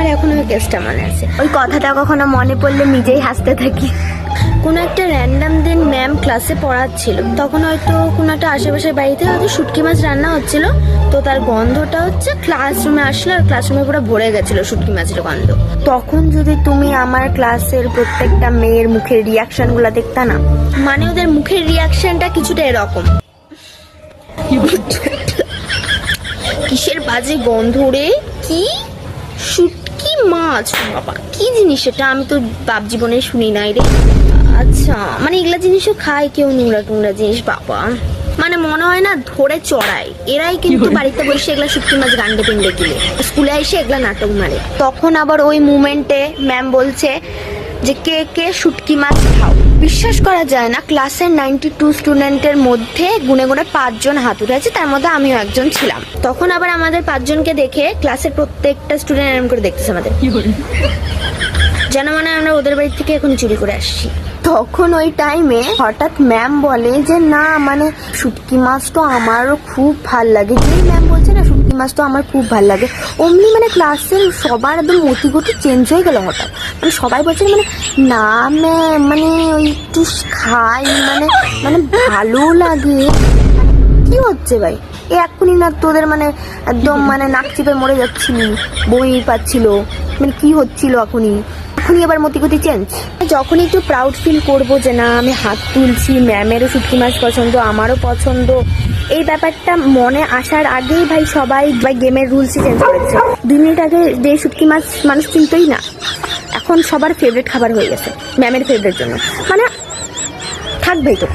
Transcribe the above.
আমার এখনো ওই কেসটা মনে আছে। ওই কথাটা কখনো মনে পড়লে নিজেই হাসতে থাকি। কোনো একটা র্যান্ডাম দিন ম্যাম ক্লাসে পড়াচ্ছিল, তখন হয়তো কোনো একটা আশেপাশের বাড়িতে হয়তো শুটকি মাছ রান্না হচ্ছিল, তো তার গন্ধটা হচ্ছে ক্লাসরুমে আসলো আর ক্লাসরুমে পুরো ভরে গেছিল শুটকি মাছের গন্ধ। তখন যদি তুমি আমার ক্লাসের প্রত্যেকটা মেয়ের মুখের রিয়াকশনগুলো দেখতা না, মানে ওদের মুখের রিয়াকশনটা কিছুটা এরকম, কিসের বাজে গন্ধ রে, কি শুটকি মাছ, বাবা কি জিনিস এটা, আমি তো বাপ জীবনে শুনি নাই রে। আচ্ছা মানে এগুলা জিনিসও খায় কেউ, নোংরা টোংরা জিনিস, বাবা মানে মনে হয় না ধরে চড়ায় এরাই, কিন্তু বাড়িতে বসে এগুলা শুটকি মাছ গান্ডে পিন্ডে কিনে স্কুলে এসে এগুলা নাটক মারে। তখন আবার ওই মুমেন্টে ম্যাম বলছে যে কে কে শুটকি মাছ খাও। বিশ্বাস করা যায় না, ক্লাসের 92 স্টুডেন্টের মধ্যে গুনে গুনে 5 জন হাত উঠেছে, তার মধ্যে আমিও একজন ছিলাম। তখন আবার আমাদের 5 জনকে দেখে ক্লাসের প্রত্যেকটা স্টুডেন্ট এরকম করে দেখতেছে আমাদের, যেন মানে আমরা ওদের বাড়ি থেকে এখন চুরি করে আসছি। তখন ওই টাইমে হঠাৎ ম্যাম বলে যে না মানে শুটকি মাছ তো আমারও খুব ভাল লাগে। যেই ম্যাম বলছে না শুটকি মাছ তো আমার খুব ভাল লাগে, অমনি মানে ক্লাসের সবার একদম মতিগতি চেঞ্জ হয়ে গেল হঠাৎ। মানে সবাই বলছে মানে না ম্যাম মানে ওই একটু খাই, মানে মানে ভালো লাগে। কি হচ্ছে ভাই, এ এক্ষুনি না তোদের মানে একদম মানে নাক চিপে মরে যাচ্ছিলি, বই পাচ্ছিল, মানে কি হচ্ছিল এখনই আবার মতিগতি চেঞ্জ। যখন একটু প্রাউড ফিল করবো যে না আমি হাত তুলছি, ম্যামেরও শুটকি মাছ পছন্দ, আমারও পছন্দ, এই ব্যাপারটা মনে আসার আগেই ভাই সবাই গেমের রুলসই চেঞ্জ করেছে। 2 মিনিট আগে যে শুটকি মাছ মানুষ চিনতই না, এখন সবার ফেভারিট খাবার হয়ে গেছে ম্যামের ফেভারিট জন্য, মানে থাকবেই তো।